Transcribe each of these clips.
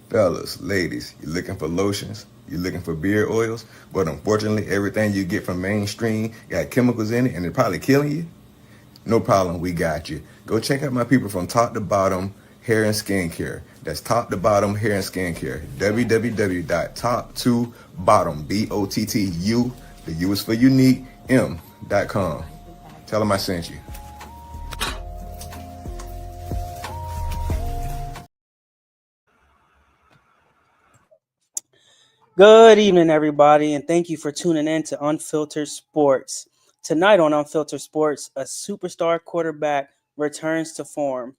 Fellas, ladies, you looking for lotions? You looking for beard oils? But unfortunately, everything you get from mainstream got chemicals in it and it's probably killing you? No problem, we got you. Go check out my people from Top to Bottom Hair and Skincare. That's Top to Bottom Hair and Skincare. www.top2bottom, BOTTU, the U is for unique, M.com. Tell them I sent you. Good evening, everybody, and thank you for tuning in to Unfiltered Sports. Tonight on Unfiltered Sports, a superstar quarterback returns to form.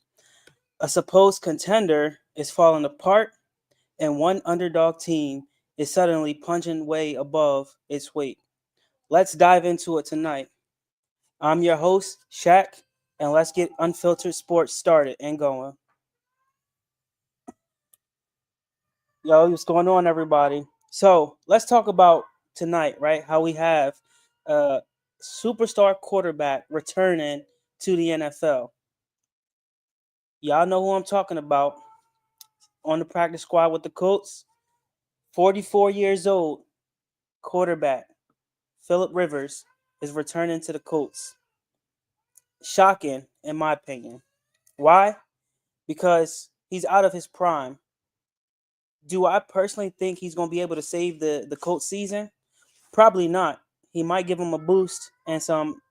A supposed contender is falling apart, and one underdog team is suddenly punching way above its weight. Let's dive into it tonight. I'm your host, Shaq, and let's get Unfiltered Sports started and going. Yo, what's going on, everybody? So let's talk about tonight, right? How we have a superstar quarterback returning to the NFL. Y'all know who I'm talking about on the practice squad with the Colts. 44 years old quarterback Philip Rivers is returning to the Colts. Shocking, in my opinion. Why? Because he's out of his prime. Do I personally think he's going to be able to save the Colts season? Probably not. He might give him a boost and some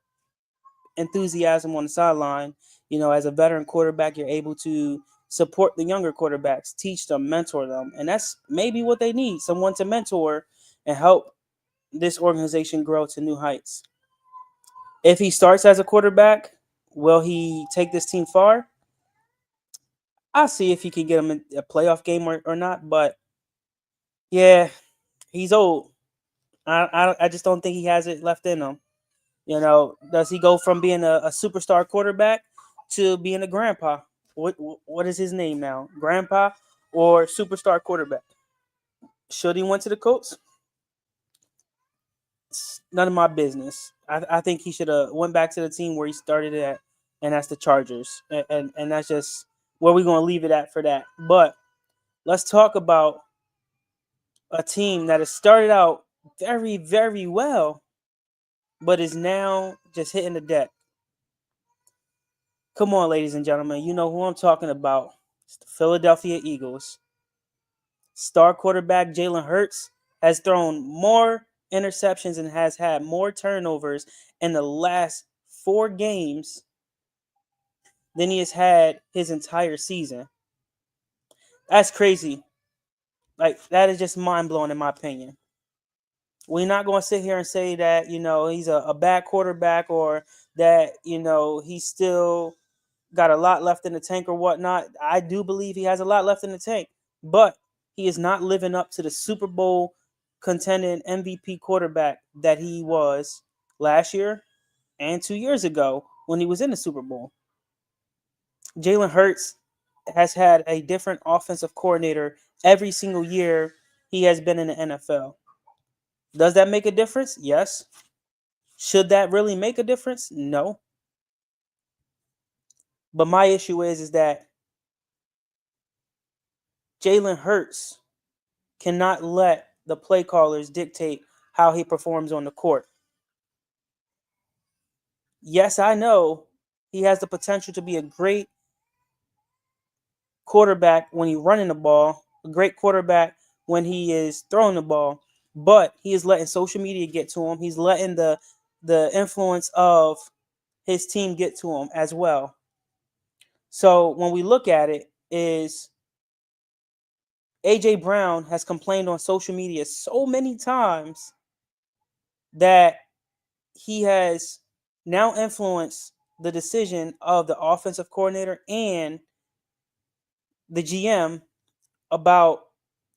enthusiasm on the sideline. You know, as a veteran quarterback, you're able to support the younger quarterbacks, teach them, mentor them. And that's maybe what they need, someone to mentor and help this organization grow to new heights. If he starts as a quarterback, will he take this team far? I'll see if he can get him in a playoff game or not. But yeah, he's old. I just don't think he has it left in him. You know, does he go from being a superstar quarterback to being a grandpa? What is his name now? Grandpa or superstar quarterback? Should he went to the Colts? It's none of my business. I think he should have went back to the team where he started at, and that's the Chargers. And that's just where we're going to leave it at for that. But let's talk about a team that has started out very, very well, but is now just hitting the deck. Come on, ladies and gentlemen. You know who I'm talking about. It's the Philadelphia Eagles. Star quarterback Jalen Hurts has thrown more interceptions and has had more turnovers in the last 4 games than he has had his entire season. That's crazy. Like, that is just mind blowing, in my opinion. We're not going to sit here and say that, you know, he's a bad quarterback or that, you know, he's still got a lot left in the tank or whatnot. I do believe he has a lot left in the tank, but he is not living up to the Super Bowl contending MVP quarterback that he was last year and 2 years ago when he was in the Super Bowl. Jalen Hurts has had a different offensive coordinator every single year he has been in the NFL. Does that make a difference? Yes. Should that really make a difference? No. But my issue is that Jalen Hurts cannot let the play callers dictate how he performs on the court. Yes, I know he has the potential to be a great quarterback when he's running the ball, a great quarterback when he is throwing the ball, but he is letting social media get to him. He's letting the influence of his team get to him as well. So when we look at it, is AJ Brown has complained on social media so many times that he has now influenced the decision of the offensive coordinator and the GM about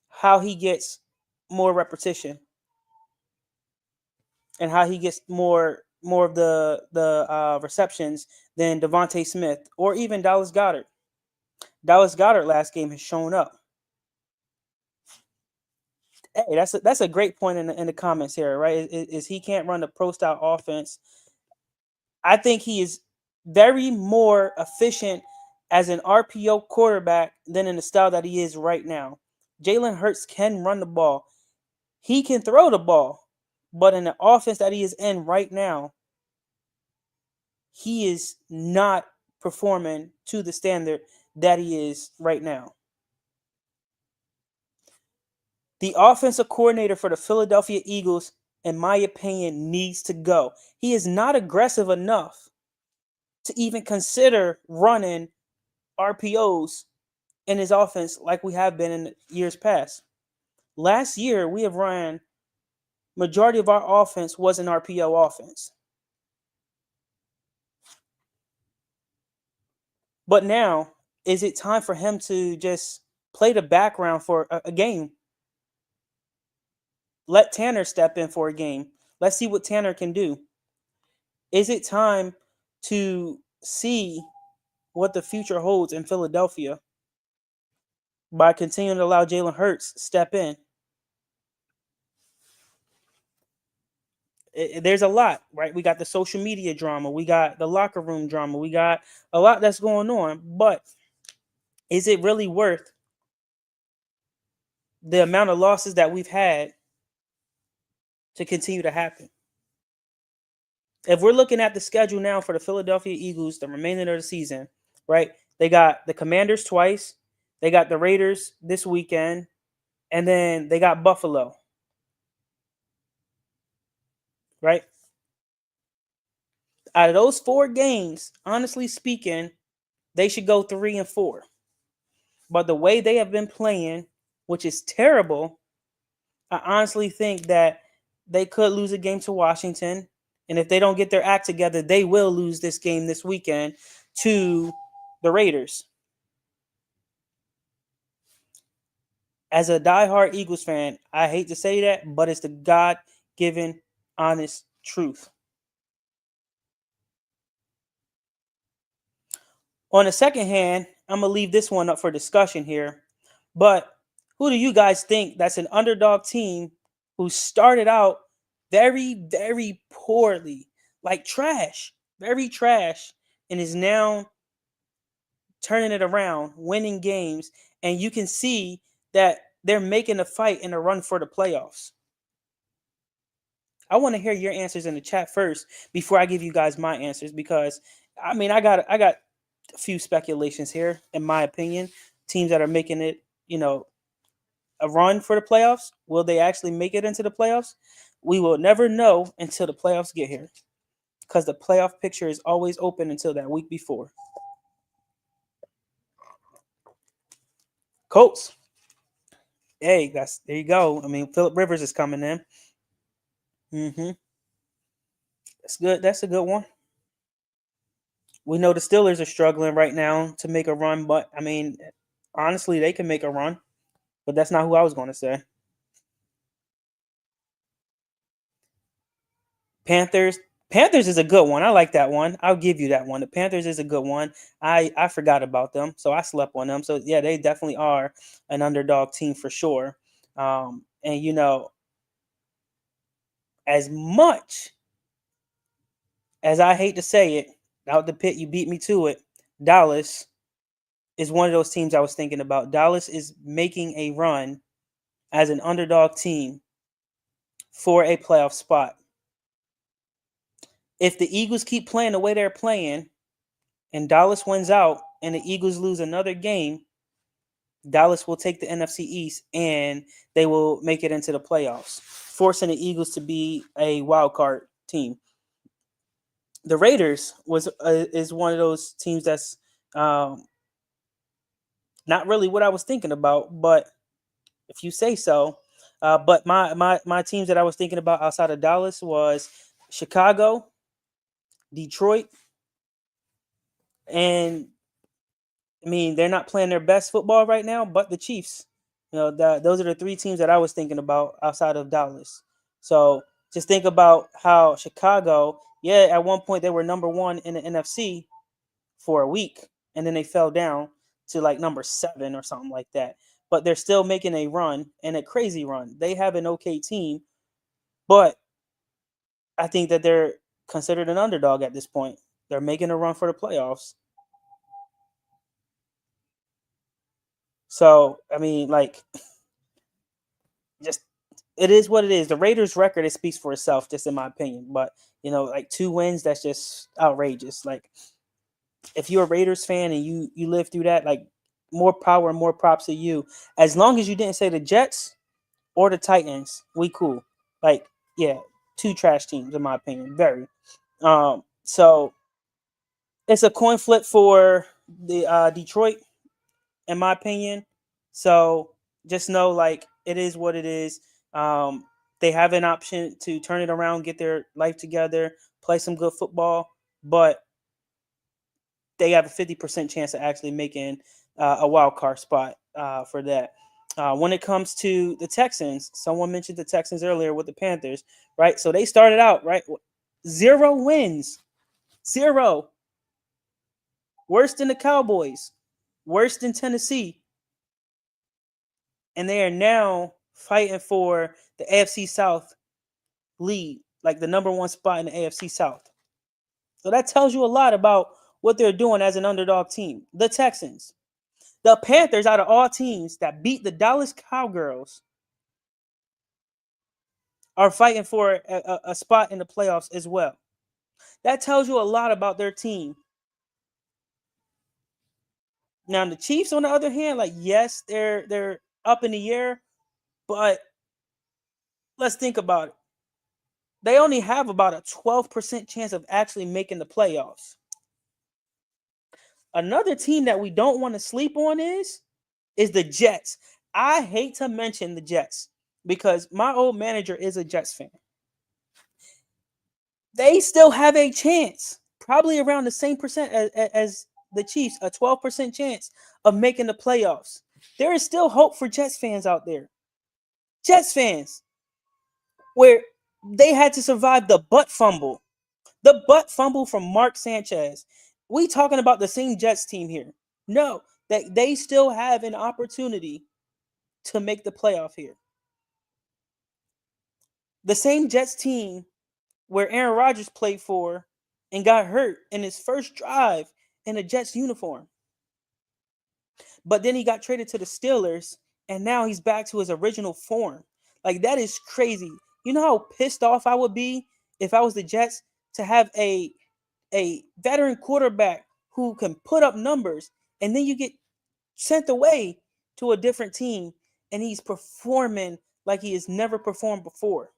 how he gets more repetition and how he gets more of the receptions than Devontae Smith or even Dallas Goedert. Dallas Goedert last game has shown up. Hey, that's a great point in the comments here, right? Is he can't run the pro style offense. I think he is very more efficient as an RPO quarterback than in the style that he is right now. Jalen Hurts can run the ball. He can throw the ball. But in the offense that he is in right now, he is not performing to the standard that he is right now. The offensive coordinator for the Philadelphia Eagles, in my opinion, needs to go. He is not aggressive enough to even consider running RPOs in his offense like we have been in years past. Last year, we have run majority of our offense was an RPO offense. But now, is it time for him to just play the background for a game? Let Tanner step in for a game. Let's see what Tanner can do. Is it time to see what the future holds in Philadelphia by continuing to allow Jalen Hurts step in? There's a lot, right? We got the social media drama, we got the locker room drama, we got a lot that's going on. But is it really worth the amount of losses that we've had to continue to happen? If we're looking at the schedule now for the Philadelphia Eagles, the remainder of the season, right? They got the Commanders twice, they got the Raiders this weekend, and then they got Buffalo, right? Out of those 4 games, honestly speaking, they should go 3-4. But the way they have been playing, which is terrible, I honestly think that they could lose a game to Washington. And if they don't get their act together, they will lose this game this weekend to the Raiders. As a diehard Eagles fan, I hate to say that, but it's the God-given, honest truth. On the second hand, I'm going to leave this one up for discussion here. But who do you guys think that's an underdog team who started out very, very poorly, like trash, very trash, and is now turning it around, winning games, and you can see that they're making a fight and a run for the playoffs? I want to hear your answers in the chat first before I give you guys my answers, because I got a few speculations here, in my opinion. Teams that are making it, a run for the playoffs. Will they actually make it into the playoffs? We will never know until the playoffs get here, because the playoff picture is always open until that week before. Colts. Hey, there you go. I mean, Phillip Rivers is coming in. That's good. That's a good one. We know the Steelers are struggling right now to make a run, but I mean, honestly, they can make a run. But that's not who I was going to say. Panthers. Panthers is a good one. I like that one. I'll give you that one. The Panthers is a good one. I forgot about them, so I slept on them. So yeah, they definitely are an underdog team for sure. And as much as I hate to say it, out the pit, you beat me to it. Dallas is one of those teams I was thinking about. Dallas is making a run as an underdog team for a playoff spot. If the Eagles keep playing the way they're playing and Dallas wins out and the Eagles lose another game, Dallas will take the NFC East and they will make it into the playoffs, forcing the Eagles to be a wild card team. The Raiders is one of those teams that's not really what I was thinking about, but if you say so. But my teams that I was thinking about outside of Dallas was Chicago, Detroit, and I mean, they're not playing their best football right now, but the Chiefs. Those are the 3 teams that I was thinking about outside of Dallas. So just think about how Chicago, at one point they were number 1 in the NFC for a week, and then they fell down to like number 7 or something like that. But they're still making a run, and a crazy run. They have an okay team, but I think that they're considered an underdog at this point. They're making a run for the playoffs. So, I mean, like, just it is what it is. The Raiders' record, it speaks for itself, just in my opinion. But like 2 wins, that's just outrageous. Like if you're a Raiders fan and you live through that, like more power and more props to you. As long as you didn't say the Jets or the Titans, we cool. Like yeah, two trash teams in my opinion. Very. So it's a coin flip for the Detroit, in my opinion. So just know, like, it is what it is. They have an option to turn it around, get their life together, play some good football, but they have a 50% chance of actually making a wild card spot for that. When it comes to the Texans, someone mentioned the Texans earlier with the Panthers, right? So they started out, right? 0 wins. 0. Worse than the Cowboys. Worse than Tennessee. And they are now fighting for the AFC South lead, like the number one spot in the AFC South. So that tells you a lot about what they're doing as an underdog team. The Texans. The Panthers, out of all teams that beat the Dallas Cowgirls, are fighting for a spot in the playoffs as well. That tells you a lot about their team. Now the Chiefs, on the other hand, like yes, they're up in the air, but let's think about it. They only have about a 12% chance of actually making the playoffs. Another team that we don't want to sleep on is the Jets. I hate to mention the Jets because my old manager is a Jets fan. They still have a chance, probably around the same percent as the Chiefs, a 12% chance of making the playoffs. There is still hope for Jets fans out there. Jets fans, where they had to survive the butt fumble. The butt fumble from Mark Sanchez. We talking about the same Jets team here. No, that they still have an opportunity to make the playoff here. The same Jets team where Aaron Rodgers played for and got hurt in his first drive in a Jets uniform. But then he got traded to the Steelers and now he's back to his original form. Like that is crazy. You know how pissed off I would be if I was the Jets to have a veteran quarterback who can put up numbers and then you get sent away to a different team and he's performing like he has never performed before.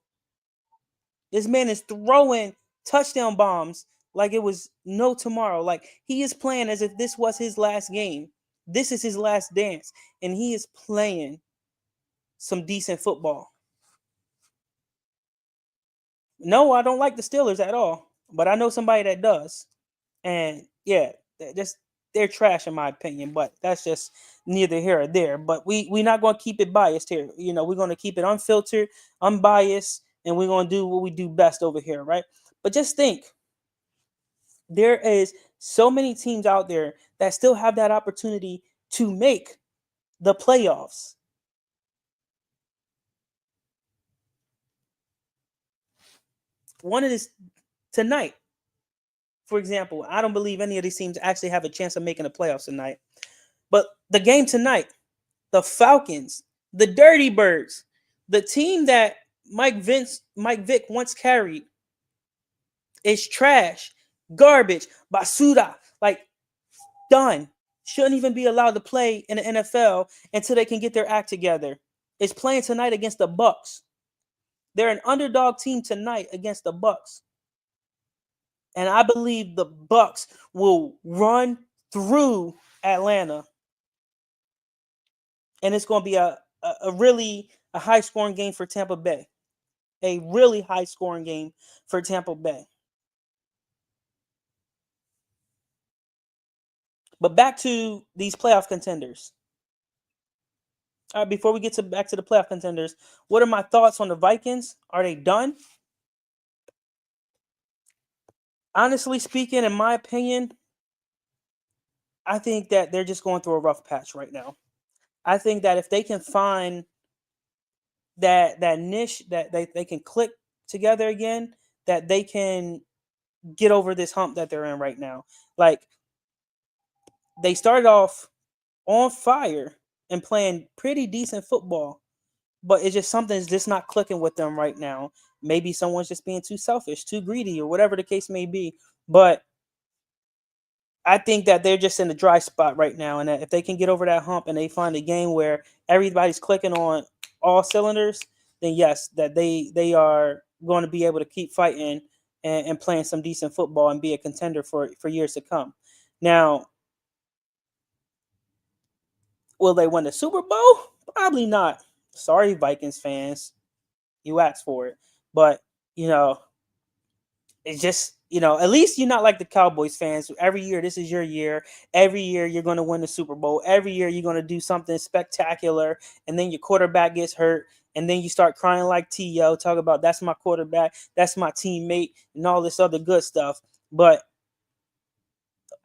This man is throwing touchdown bombs like it was no tomorrow. Like he is playing as if this was his last game. This is his last dance. And he is playing some decent football. No, I don't like the Steelers at all. But I know somebody that does. And yeah, just they're trash in my opinion. But that's just neither here or there. But we're not going to keep it biased here. We're going to keep it unfiltered, unbiased, and we're going to do what we do best over here, right? But just think, there is so many teams out there that still have that opportunity to make the playoffs. One of this tonight, for example, I don't believe any of these teams actually have a chance of making the playoffs tonight. But the game tonight, the Falcons, the Dirty Birds, the team that Mike Vick once carried, is trash, garbage, basura, like done. Shouldn't even be allowed to play in the NFL until they can get their act together. It's playing tonight against the Bucks. They're an underdog team tonight against the Bucks. And I believe the Bucks will run through Atlanta. And it's going to be a really high scoring game for Tampa Bay. A really high scoring game for Tampa Bay. But back to these playoff contenders. All right, before we get back to the playoff contenders, what are my thoughts on the Vikings? Are they done? Honestly speaking, in my opinion, I think that they're just going through a rough patch right now. I think that if they can find that niche that they can click together again, that they can get over this hump that they're in right now. Like they started off on fire and playing pretty decent football, but it's just something's just not clicking with them right now. Maybe someone's just being too selfish, too greedy, or whatever the case may be. But I think that they're just in a dry spot right now, and that if they can get over that hump and they find a game where everybody's clicking on all cylinders, then yes, that they are going to be able to keep fighting and playing some decent football and be a contender for years to come. Now, will they win the Super Bowl? Probably not. Sorry, Vikings fans, you asked for it, but you know it's just, at least you're not like the Cowboys fans. Every year, this is your year. Every year, you're going to win the Super Bowl. Every year, you're going to do something spectacular, and then your quarterback gets hurt, and then you start crying like T.O., talk about that's my quarterback, that's my teammate, and all this other good stuff. But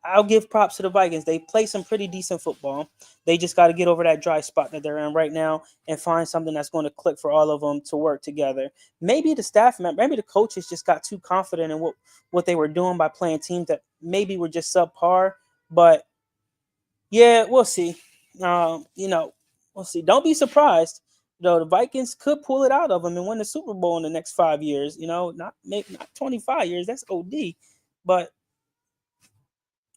I'll give props to the Vikings. They play some pretty decent football. They just got to get over that dry spot that they're in right now and find something that's going to click for all of them to work together. Maybe the staff member, maybe the coaches just got too confident in what they were doing by playing teams that maybe were just subpar. But yeah, we'll see. We'll see. Don't be surprised. The Vikings could pull it out of them and win the Super Bowl in the next 5 years. Not maybe not 25 years. That's OD. But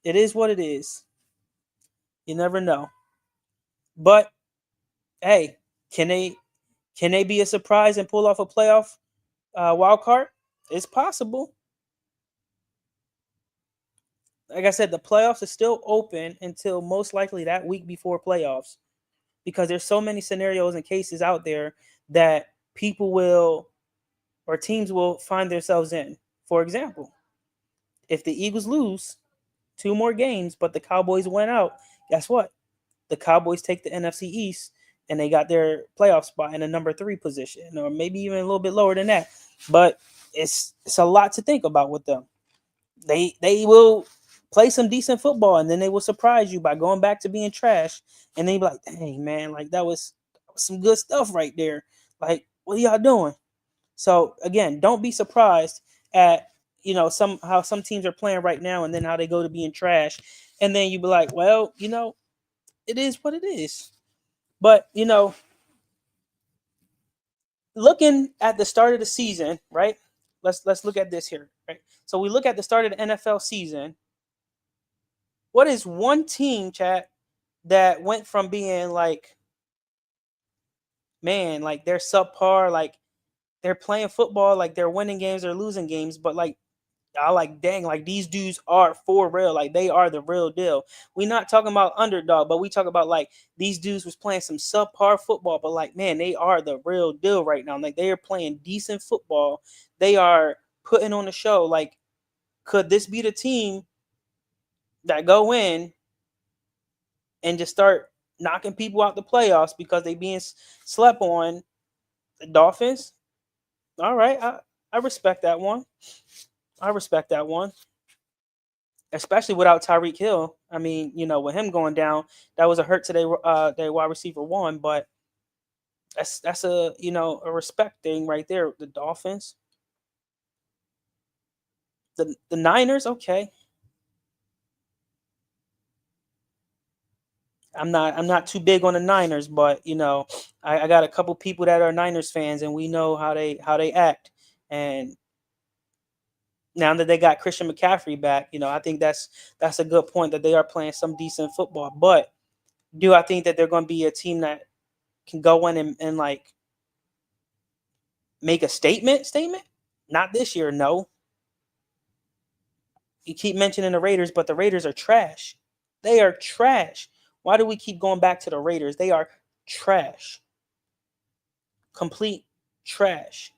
it is what it is. You never know. But hey, can they be a surprise and pull off a playoff wild card? It's possible. Like I said, the playoffs are still open until most likely that week before playoffs, because there's so many scenarios and cases out there that people will or teams will find themselves in. For example, if the Eagles lose 2 more games, but the Cowboys win out, guess what? The Cowboys take the NFC East and they got their playoff spot in the number 3 position, or maybe even a little bit lower than that. But it's a lot to think about with them. They will play some decent football, and then they will surprise you by going back to being trash, and then you be like, dang man, like that was some good stuff right there. Like, what are y'all doing? So again, don't be surprised at some teams are playing right now, and then how they go to being trash, and then you be like, well, it is what it is. But looking at the start of the season, right? Let's look at this here, right? So we look at the start of the NFL season. What is one team, chat, that went from being like, man, like they're subpar, like they're playing football, like they're winning games or losing games, but like I like, dang, like these dudes are for real. Like they are the real deal. We're not talking about underdog, but we talk about like these dudes was playing some subpar football, but like, man, they are the real deal right now. Like they are playing decent football. They are putting on a show. Like, could this be the team that go in and just start knocking people out the playoffs because they being slept on? The Dolphins? All right. I respect that one. I respect that one. Especially without Tyreek Hill. I mean, with him going down, that was a hurt to their wide receiver one, but that's a respect thing right there. The Dolphins, the Niners, okay. I'm not too big on the Niners, but I got a couple people that are Niners fans, and we know how they act. And now that they got Christian McCaffrey back, I think that's a good point that they are playing some decent football. But do I think that they're going to be a team that can go in and like make a statement? Not this year, no. You keep mentioning the Raiders, but the Raiders are trash. They are trash. Why do we keep going back to the Raiders? They are trash. Complete trash.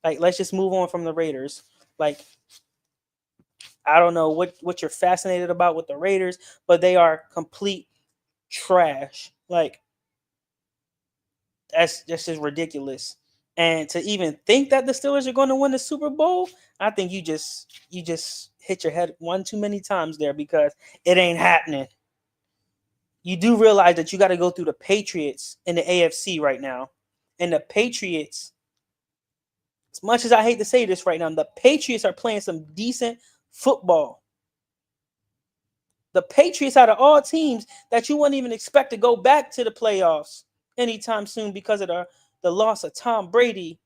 Like, let's just move on from the Raiders. Like, I don't know what you're fascinated about with the Raiders, but they are complete trash. Like, that's just ridiculous. And to even think that the Steelers are going to win the Super Bowl, I think you just hit your head one too many times there, because it ain't happening. You do realize that you got to go through the Patriots in the AFC right now. And the Patriots, as much as I hate to say this right now, the Patriots are playing some decent football. The Patriots, out of all teams that you wouldn't even expect to go back to the playoffs anytime soon because of the loss of Tom Brady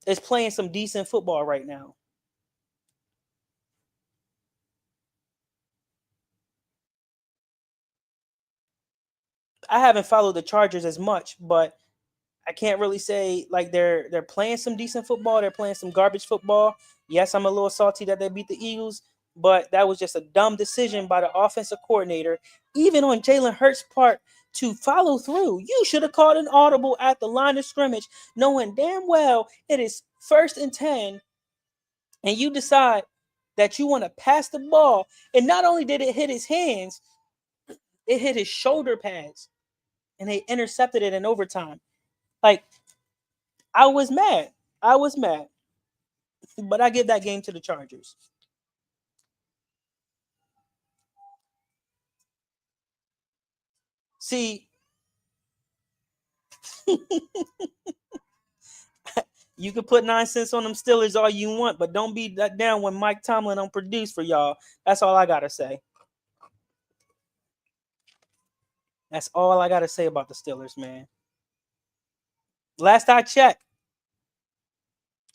is playing some decent football right now. I haven't followed the Chargers as much, but I can't really say like they're playing some decent football. They're playing some garbage football. Yes, I'm a little salty that they beat the Eagles, but that was just a dumb decision by the offensive coordinator, even on Jalen Hurts' part to follow through. You should have called an audible at the line of scrimmage, knowing damn well it is 1st and 10, and you decide that you want to pass the ball. And not only did it hit his hands, it hit his shoulder pads, and they intercepted it in overtime. Like, I was mad. I was mad. But I give that game to the Chargers. See, you can put 9 cents on them Steelers all you want, but don't be that down when Mike Tomlin don't produce for y'all. That's all I gotta say. That's all I gotta say about the Steelers, man. Last I checked,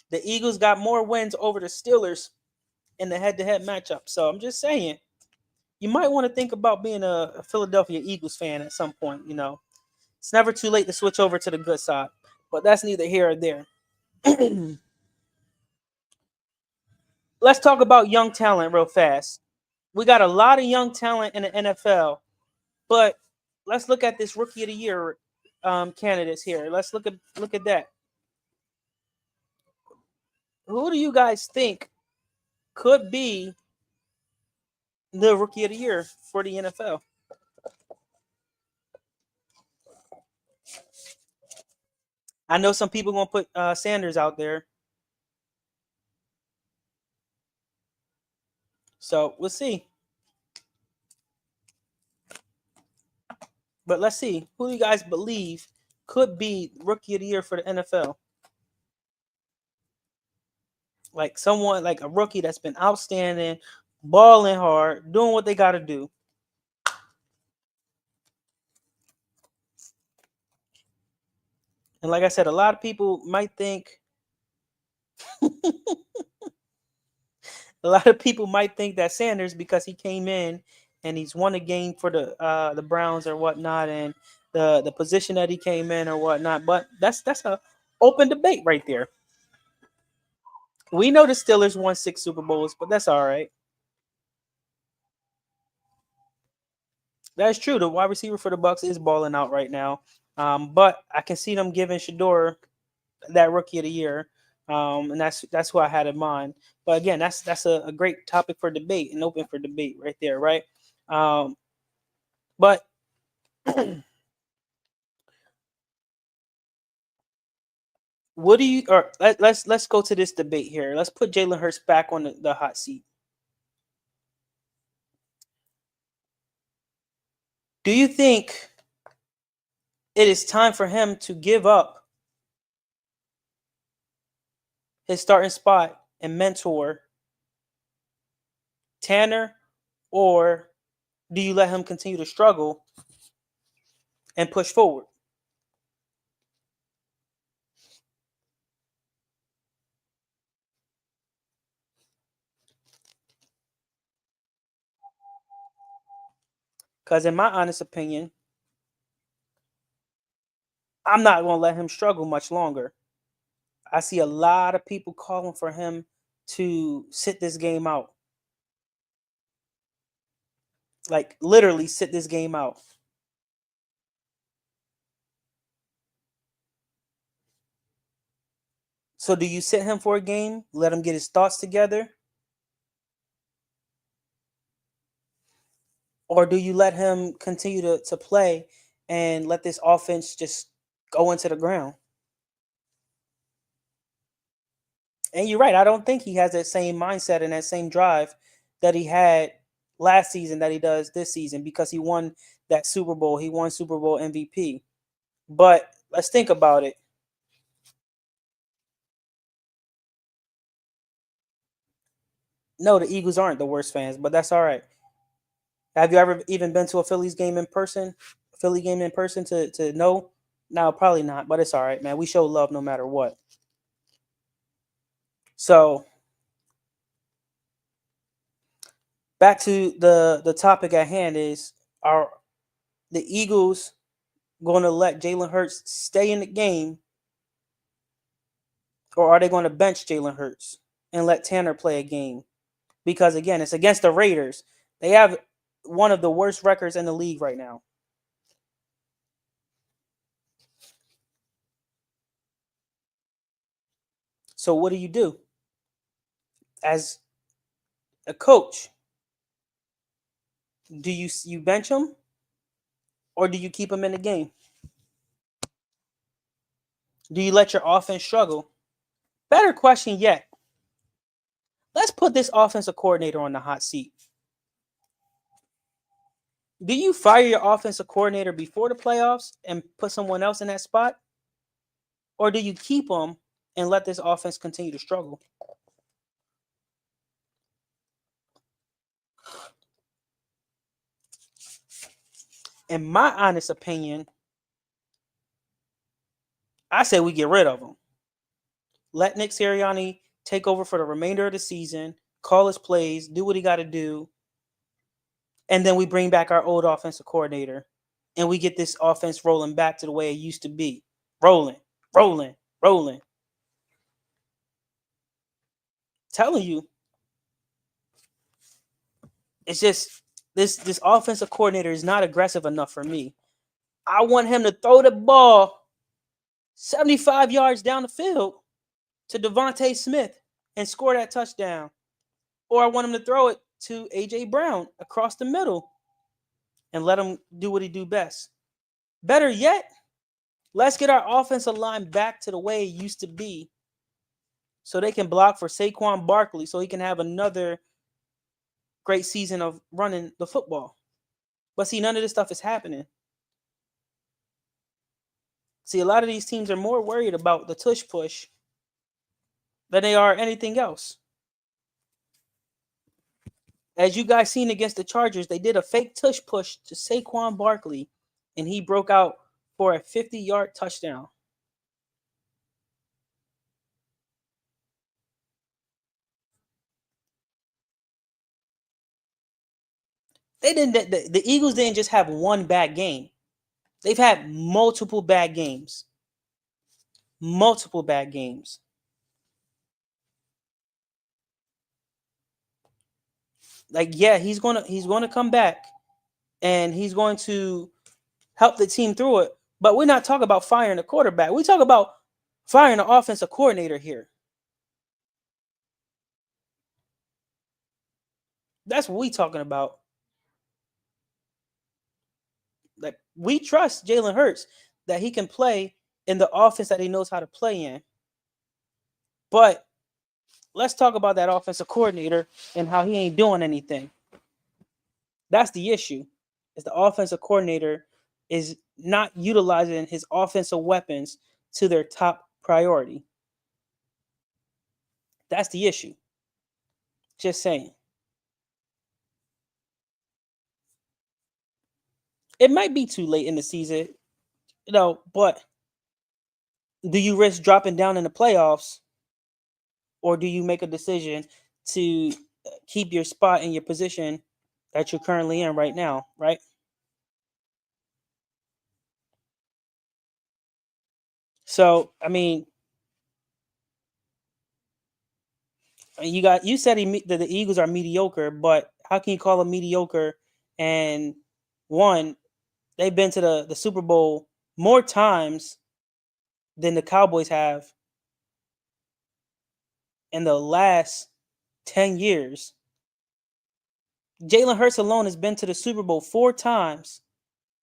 the Eagles got more wins over the Steelers in the head-to-head matchup. So I'm just saying, you might want to think about being a Philadelphia Eagles fan at some point. It's never too late to switch over to the good side, but that's neither here or there. Let's talk about young talent real fast. We got a lot of young talent in the NFL, but let's look at this Rookie of the Year candidates here. Let's look at that. Who do you guys think could be the Rookie of the Year for the NFL? I know some people gonna put Sanders out there, so we'll see. But let's see, who do you guys believe could be Rookie of the Year for the NFL? Like someone like a rookie that's been outstanding, balling hard, doing what they got to do. And like I said, a lot of people might think a lot of people might think that Sanders, because he came in and he's won a game for the Browns or whatnot, and the position that he came in or whatnot. But that's a open debate right there. We know the Steelers won 6 Super Bowls, but that's all right. That's true. The wide receiver for the Bucks is balling out right now, but I can see them giving Shador that Rookie of the Year, and that's who I had in mind. But again, that's a great topic for debate and open for debate right there, right? But what do you? Or let's go to this debate here. Let's put Jalen Hurts back on the hot seat. Do you think it is time for him to give up his starting spot and mentor Tanner, or do you let him continue to struggle and push forward? Because in my honest opinion, I'm not going to let him struggle much longer. I see a lot of people calling for him to sit this game out. Like literally sit this game out. So do you sit him for a game, let him get his thoughts together? Or do you let him continue to play and let this offense just go into the ground? And you're right. I don't think he has that same mindset and that same drive that he had last season that he does this season, because he won that Super Bowl. He won Super Bowl MVP. But let's think about it. No, the Eagles aren't the worst fans, but that's all right. Have you ever even been to a Phillies game in person? Philly game in person to know? No, probably not, but it's all right, man. We show love no matter what. So back to the topic at hand is, are the Eagles going to let Jalen Hurts stay in the game, or are they going to bench Jalen Hurts and let Tanner play a game? Because again, it's against the Raiders. They have one of the worst records in the league right now. So what do? As a coach? Do you bench him, or do you keep him in the game? Do you let your offense struggle? Better question yet. Let's put this offensive coordinator on the hot seat. Do you fire your offensive coordinator before the playoffs and put someone else in that spot? Or do you keep him and let this offense continue to struggle? In my honest opinion, I say we get rid of him. Let Nick Sirianni take over for the remainder of the season, call his plays, do what he got to do, and then we bring back our old offensive coordinator, and we get this offense rolling back to the way it used to be. Rolling, rolling, rolling. Telling you, it's just this offensive coordinator is not aggressive enough for me. I want him to throw the ball 75 yards down the field to Devontae Smith and score that touchdown. Or I want him to throw it to A.J. Brown across the middle and let him do what he do best. Better yet, let's get our offensive line back to the way it used to be so they can block for Saquon Barkley so he can have another great season of running the football. But see, none of this stuff is happening. See, a lot of these teams are more worried about the tush push than they are anything else. As you guys seen against the Chargers, they did a fake tush push to Saquon Barkley, and he broke out for a 50-yard touchdown. They didn't. The Eagles didn't just have one bad game. They've had multiple bad games. Multiple bad games. Like, yeah, he's gonna come back, and he's going to help the team through it. But we're not talking about firing the quarterback. We talk about firing the offensive coordinator here. That's what we talking about. Like, we trust Jalen Hurts that he can play in the offense that he knows how to play in. But let's talk about that offensive coordinator and how he ain't doing anything. That's the issue. Is the offensive coordinator is not utilizing his offensive weapons to their top priority. That's the issue. Just saying. It might be too late in the season, but do you risk dropping down in the playoffs, or do you make a decision to keep your spot in your position that you're currently in right now, right? So, I mean, you said that the Eagles are mediocre, but how can you call them mediocre? And one, they've been to the Super Bowl more times than the Cowboys have in the last 10 years. Jalen Hurts alone has been to the Super Bowl 4 times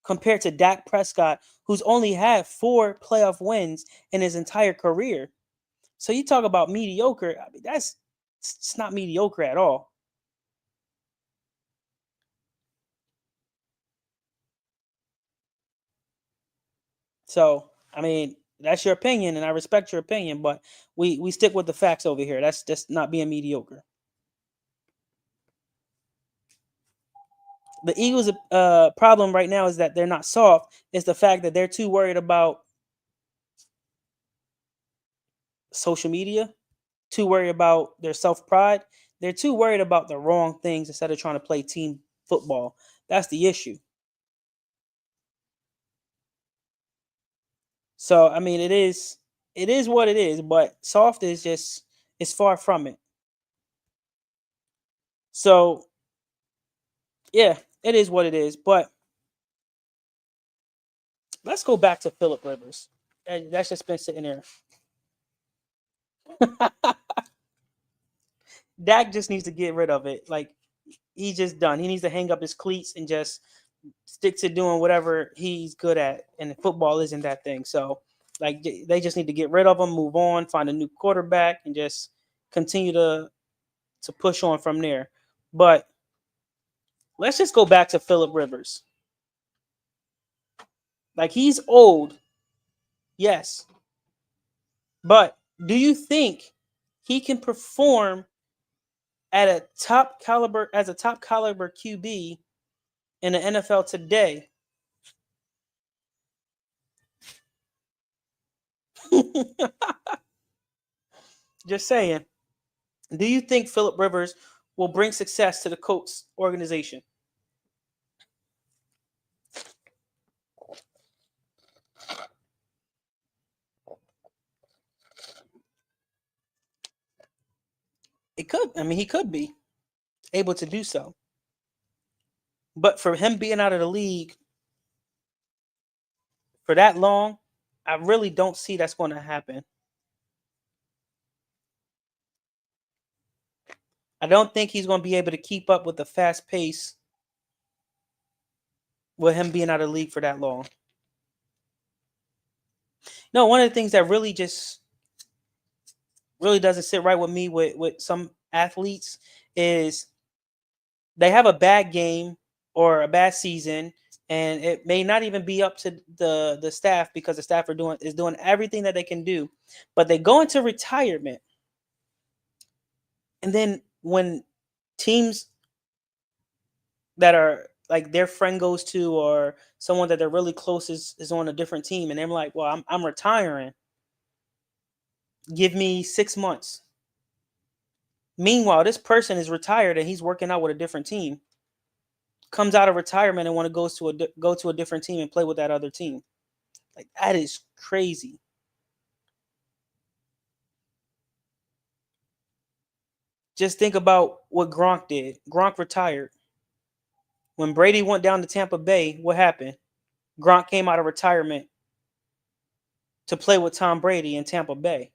compared to Dak Prescott, who's only had 4 playoff wins in his entire career. So you talk about mediocre. I mean, it's not mediocre at all. So, I mean, that's your opinion, and I respect your opinion, but we stick with the facts over here. That's just not being mediocre. The Eagles' problem right now is that they're not soft. It's the fact that they're too worried about social media, too worried about their self pride. They're too worried about the wrong things instead of trying to play team football. That's the issue. So I mean, it is what it is. But soft is just it's far from it. So yeah, it is what it is. But let's go back to Philip Rivers. And that's just been sitting there. Dak just needs to get rid of it. Like he's just done. He needs to hang up his cleats and just stick to doing whatever he's good at. And football isn't that thing. So like they just need to get rid of him, move on, find a new quarterback, and just continue to push on from there. But let's just go back to Philip Rivers. Like he's old, yes, but do you think he can perform at a top caliber as a top caliber QB in the NFL today? Just saying. Do you think Philip Rivers will bring success to the Colts organization? It could. I mean, he could be able to do so. But for him being out of the league for that long, I really don't see that's going to happen. I don't think he's going to be able to keep up with the fast pace with him being out of the league for that long. No, one of the things that really doesn't sit right with me with some athletes is they have a bad game or a bad season, and it may not even be up to the staff because the staff is doing everything that they can do, but they go into retirement, and then when teams that are like their friend goes to or someone that they're really close is on a different team, and they're like, well, I'm retiring, give me 6 months. Meanwhile, this person is retired and he's working out with a different team, comes out of retirement and want to go to a different team and play with that other team. Like that is crazy. Just think about what Gronk did. Gronk retired. When Brady went down to Tampa Bay, what happened? Gronk came out of retirement to play with Tom Brady in Tampa Bay.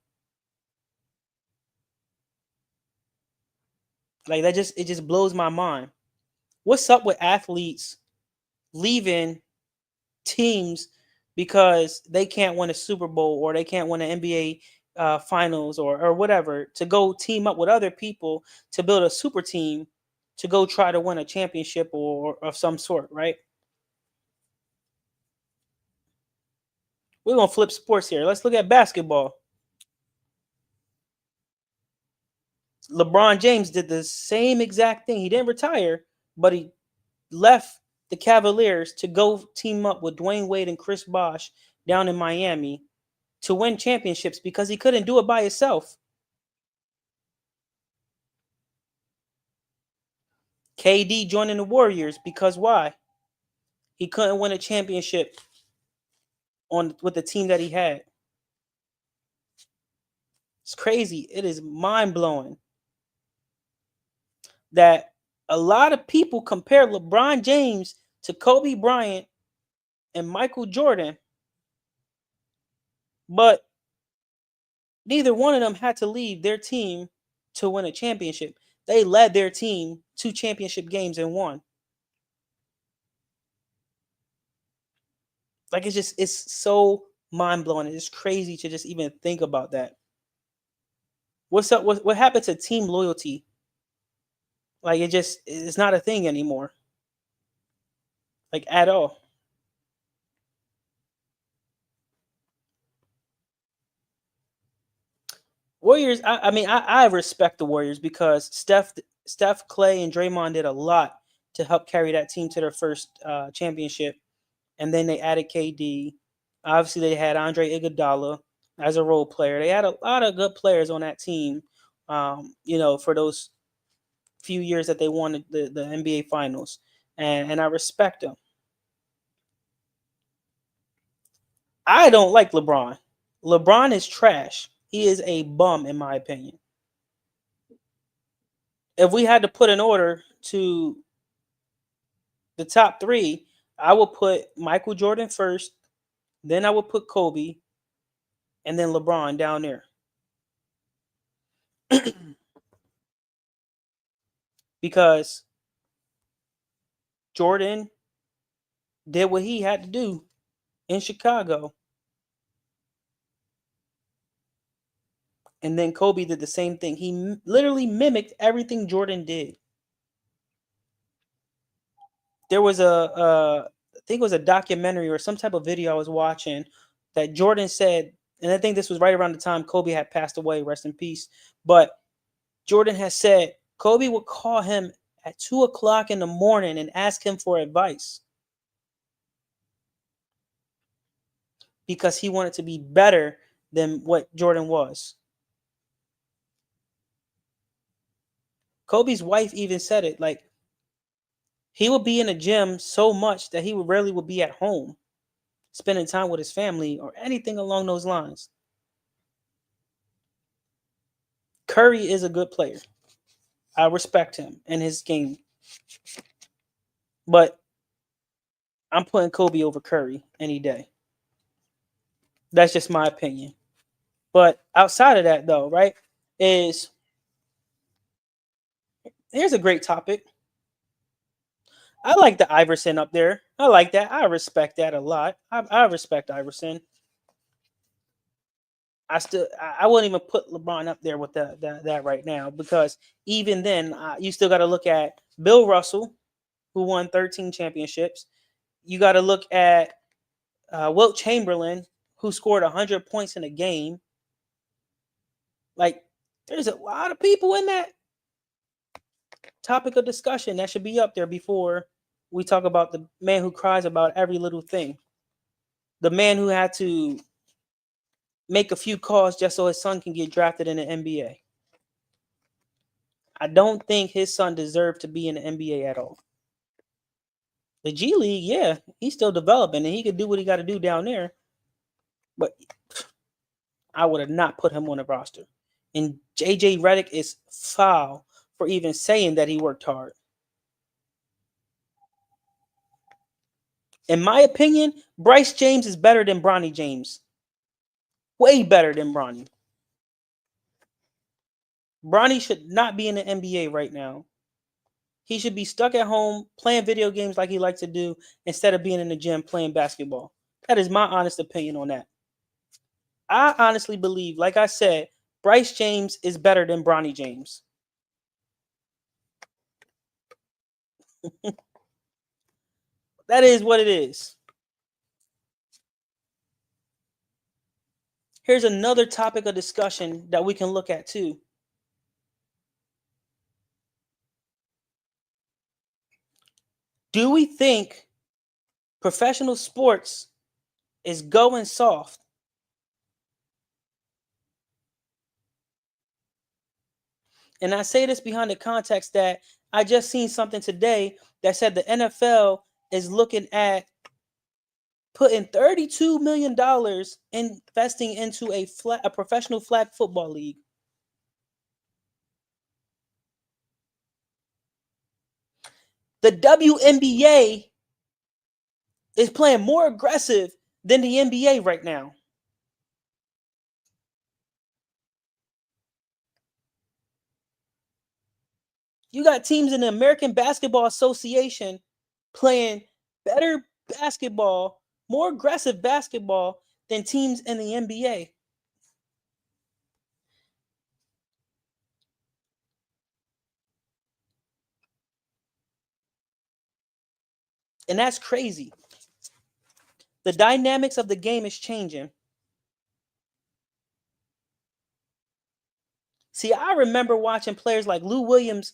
Like it just blows my mind. What's up with athletes leaving teams because they can't win a Super Bowl or they can't win an NBA finals or whatever to go team up with other people to build a super team to go try to win a championship or of some sort, right? We're gonna flip sports here. Let's look at basketball. LeBron James did the same exact thing. He didn't retire, but he left the Cavaliers to go team up with Dwayne Wade and Chris Bosh down in Miami to win championships because he couldn't do it by himself. KD joining the Warriors because why? He couldn't win a championship on with the team that he had. It's crazy. It is mind-blowing that a lot of people compare LeBron James to Kobe Bryant and Michael Jordan, but neither one of them had to leave their team to win a championship. They led their team to championship games and won. Like it's so mind-blowing. It's crazy to just even think about that. What's up? What happened to team loyalty? Like it's not a thing anymore. Like at all. Warriors, I mean, I respect the Warriors because Steph, Clay, and Draymond did a lot to help carry that team to their first championship. And then they added KD. Obviously, they had Andre Iguodala. as a role player. They had a lot of good players on that team, for those few years that they won the NBA Finals, and I respect them. I don't like LeBron. LeBron is trash. He is a bum, in my opinion. If we had to put an order to the top three, I would put Michael Jordan first, then I would put Kobe, and then LeBron down there. Because Jordan did what he had to do in Chicago. And then Kobe did the same thing. He literally mimicked everything Jordan did. There was I think it was a documentary or some type of video I was watching that Jordan said, and I think this was right around the time Kobe had passed away, rest in peace. But Jordan has said Kobe would call him at 2 o'clock in the morning and ask him for advice because he wanted to be better than what Jordan was. Kobe's wife even said it, like he would be in the gym so much that he rarely would be at home spending time with his family or anything along those lines. Curry is a good player. I respect him and his game. But I'm putting Kobe over Curry any day. That's just my opinion. But outside of that, though, right, is here's a great topic. I like the Iverson up there. I like that. I respect that a lot. I respect Iverson. I wouldn't even put LeBron up there with that right now because even then you still got to look at Bill Russell, who won 13 championships. You got to look at Wilt Chamberlain, who scored 100 points in a game. Like, there's a lot of people in that topic of discussion that should be up there before we talk about the man who cries about every little thing. The man who had to make a few calls just so his son can get drafted in the NBA. I don't think his son deserved to be in the NBA at all. The G League, yeah, he's still developing and he could do what he got to do down there. But I would have not put him on the roster. And JJ Redick is foul for even saying that he worked hard. In my opinion, Bryce James is better than Bronny James. Way better than Bronny. Bronny should not be in the NBA right now. He should be stuck at home playing video games like he likes to do instead of being in the gym playing basketball. That is my honest opinion on that. I honestly believe, like I said, Bryce James is better than Bronny James. That is what it is. Here's another topic of discussion that we can look at too. Do we think professional sports is going soft? And I say this behind the context that I just seen something today that said the NFL is looking at putting $32 million investing into a professional flag football league. The WNBA is playing more aggressive than the NBA right now. You got teams in the American Basketball Association playing better basketball, more aggressive basketball than teams in the NBA. And that's crazy. The dynamics of the game is changing. See, I remember watching players like Lou Williams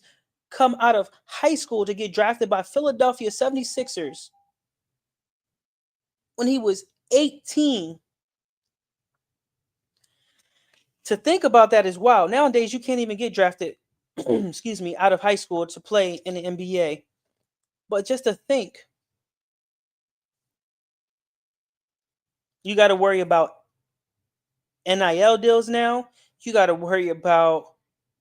come out of high school to get drafted by Philadelphia 76ers when he was 18. To think about that as well. Nowadays, you can't even get drafted, excuse me, out of high school to play in the NBA. But just to think, you got to worry about NIL deals now. You got to worry about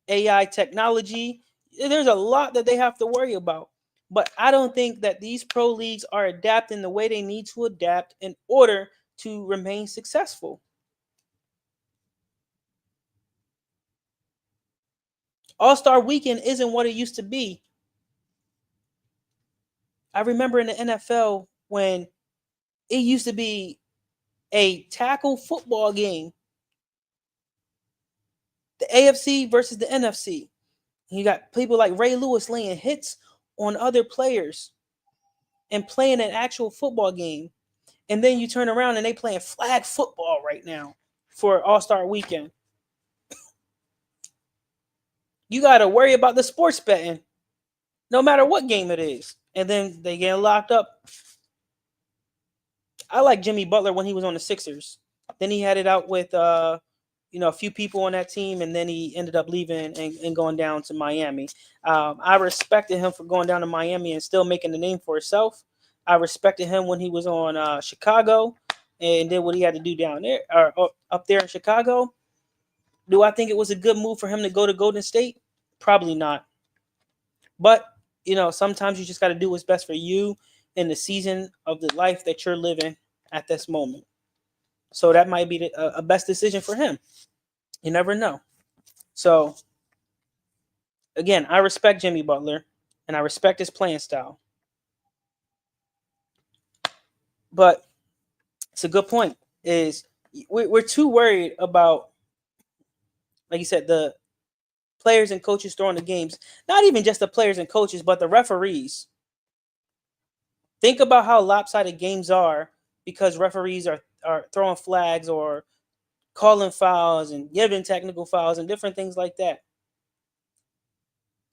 AI technology. There's a lot that they have to worry about. But I don't think that these pro leagues are adapting the way they need to adapt in order to remain successful. All-Star weekend isn't what it used to be. I remember in the NFL when it used to be a tackle football game, the AFC versus the NFC. You got people like Ray Lewis laying hits on other players and playing an actual football game. And then you turn around and they playing flag football right now for All-Star weekend. You got to worry about the sports betting no matter what game it is. And then they get locked up. I like Jimmy Butler when he was on the Sixers. Then he had it out with a few people on that team, and then he ended up leaving and going down to Miami. I respected him for going down to Miami and still making the name for himself. I respected him when he was on Chicago and did what he had to do down there or up there in Chicago. Do I think it was a good move for him to go to Golden State? Probably not. But, sometimes you just got to do what's best for you in the season of the life that you're living at this moment. So that might be a best decision for him. You never know. So, again, I respect Jimmy Butler, and I respect his playing style. But it's a good point. Is we're too worried about, like you said, the players and coaches throwing the games. Not even just the players and coaches, but the referees. Think about how lopsided games are because referees are throwing flags or calling fouls and giving technical fouls and different things like that.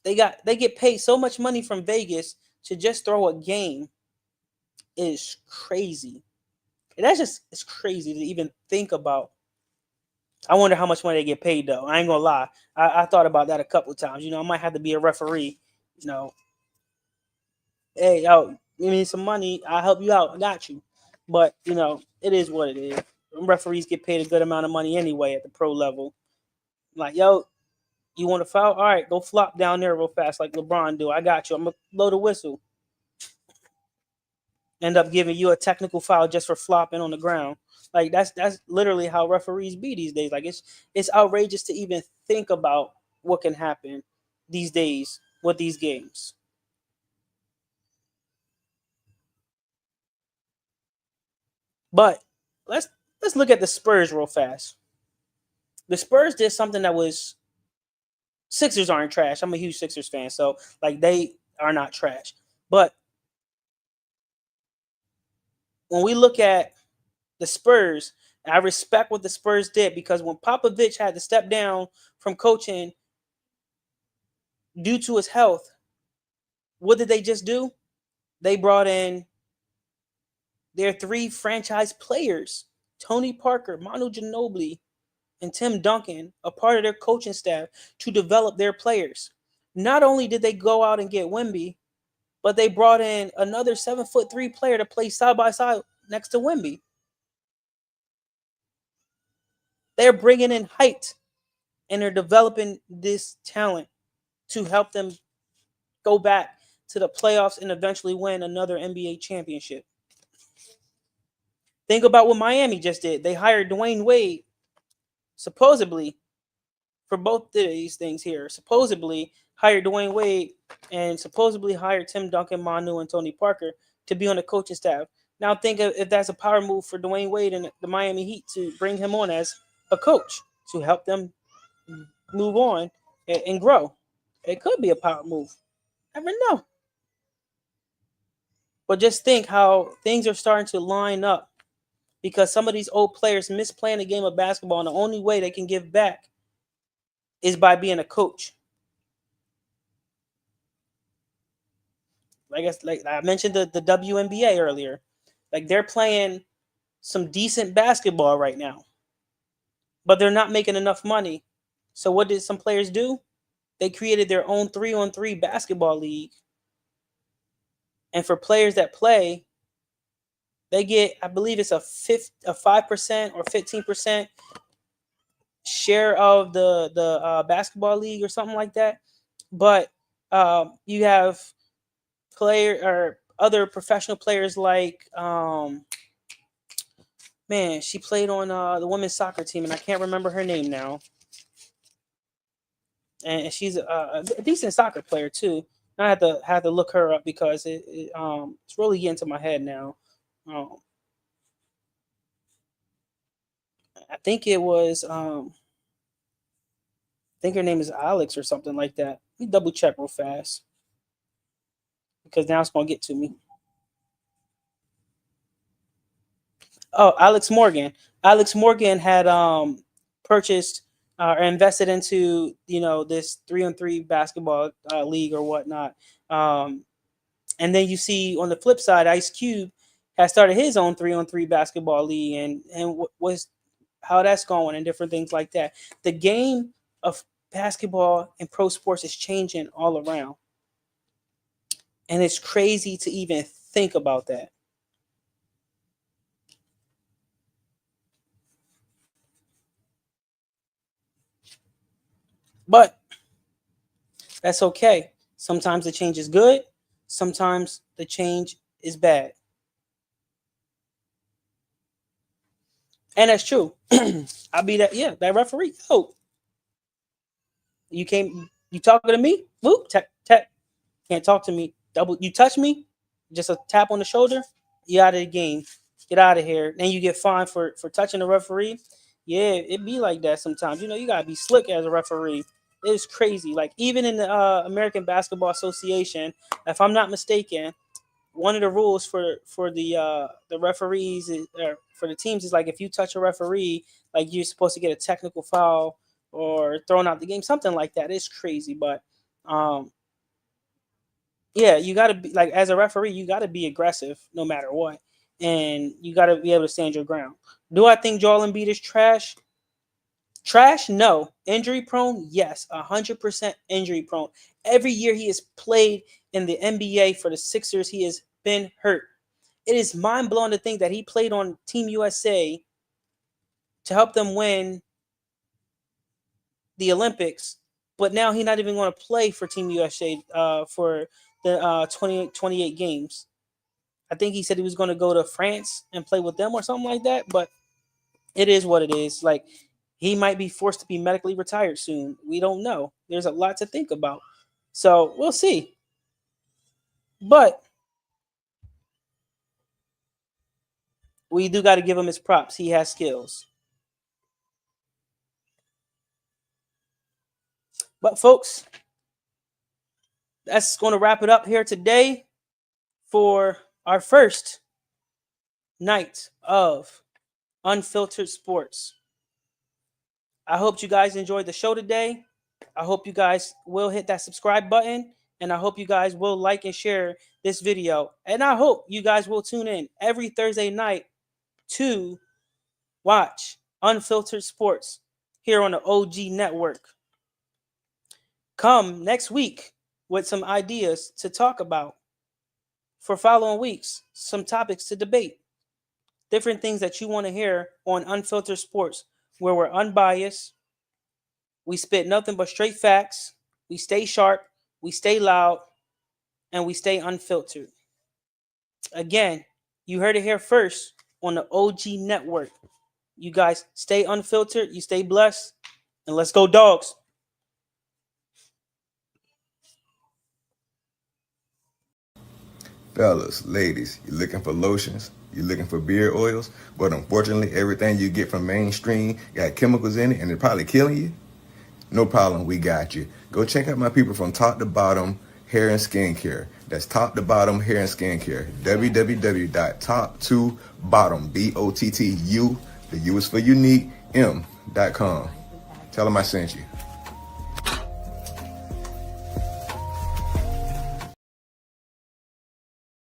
They get paid so much money from Vegas to just throw a game. Is crazy. And it's crazy to even think about. I wonder how much money they get paid though. I ain't gonna lie. I thought about that a couple of times. I might have to be a referee. Hey, yo, you need some money? I'll help you out. I got you. But it is what it is. Referees get paid a good amount of money anyway at the pro level. Like, yo, you want to foul? All right, go flop down there real fast like LeBron do. I got you. I'm gonna blow the whistle. End up giving you a technical foul just for flopping on the ground. Like that's literally how referees be these days. Like it's outrageous to even think about what can happen these days with these games. But let's look at the Spurs real fast. The Spurs did something that was Sixers aren't trash. I'm a huge Sixers fan, so like they are not trash. But when we look at the Spurs, I respect what the Spurs did because when Popovich had to step down from coaching due to his health, what did they just do? They brought in their three franchise players, Tony Parker, Manu Ginobili, and Tim Duncan, a part of their coaching staff to develop their players. Not only did they go out and get Wemby, but they brought in another 7'3" player to play side by side next to Wemby. They're bringing in height and they're developing this talent to help them go back to the playoffs and eventually win another NBA championship. Think about what Miami just did. They hired Dwayne Wade, supposedly, for both of these things here. Supposedly hired Dwayne Wade and supposedly hired Tim Duncan, Manu, and Tony Parker to be on the coaching staff. Now think of if that's a power move for Dwayne Wade and the Miami Heat to bring him on as a coach to help them move on and grow. It could be a power move. Never know. But just think how things are starting to line up because some of these old players miss playing a game of basketball, and the only way they can give back is by being a coach. Like I mentioned the WNBA earlier. Like they're playing some decent basketball right now. but they're not making enough money. So what did some players do? They created their own 3-on-3 basketball league. And for players that play, they get, I believe it's a 5% or 15% share of the basketball league or something like that. But you have player or other professional players like man, she played on the women's soccer team, and I can't remember her name now. And she's a decent soccer player too. I had to look her up because it's really getting to my head now. I think it was I think her name is Alex or something like that. Let me double check real fast because now it's gonna get to me. Oh, Alex Morgan. Alex Morgan had purchased or invested into this 3-on-3 basketball league or whatnot. And then you see on the flip side, Ice Cube has started his own 3-on-3 basketball league, and was how that's going and different things like that. The game of basketball and pro sports is changing all around, and it's crazy to even think about that. But that's okay. Sometimes the change is good. Sometimes the change is bad. And that's true. I'll be that referee. Oh, you talking to me? Whoop, tap, tap. Can't talk to me. You touch me, just a tap on the shoulder, you out of the game. Get out of here. Then you get fined for touching the referee. Yeah, it be like that sometimes. You gotta be slick as a referee. It's crazy. Like even in the American Basketball Association, if I'm not mistaken, one of the rules for the referees or for the teams is like if you touch a referee, like you're supposed to get a technical foul or thrown out the game, something like that. It's crazy, but yeah, you got to be like as a referee, you got to be aggressive no matter what, and you got to be able to stand your ground. Do I think Joel Embiid is trash? Trash? No. Injury prone? Yes. 100% injury prone. Every year he has played in the NBA for the Sixers, he has been hurt. It is mind blowing to think that he played on Team USA to help them win the Olympics, but now he's not even going to play for Team USA for the 28 games. I think he said he was going to go to France and play with them or something like that, but it is what it is. Like, he might be forced to be medically retired soon. We don't know. There's a lot to think about. So we'll see. But we do got to give him his props. He has skills. But folks, that's going to wrap it up here today for our first night of Unfiltered Sports. I hope you guys enjoyed the show today. I hope you guys will hit that subscribe button, and I hope you guys will like and share this video. And I hope you guys will tune in every Thursday night to watch Unfiltered Sports here on the OG Network. Come next week with some ideas to talk about for following weeks, some topics to debate, different things that you want to hear on Unfiltered Sports, where we're unbiased, we spit nothing but straight facts, we stay sharp, we stay loud, and we stay unfiltered. Again, you heard it here first on the OG Network. You guys stay unfiltered, you stay blessed, and let's go, dogs. Fellas, ladies, you looking for lotions? You looking for beard oils? But unfortunately, everything you get from mainstream got chemicals in it and they're probably killing you? No problem, we got you. Go check out my people from Top to Bottom Hair and Skincare. That's Top to Bottom Hair and Skincare. www.top2bottom, BOTTU, the U is for unique, M.com. Tell them I sent you.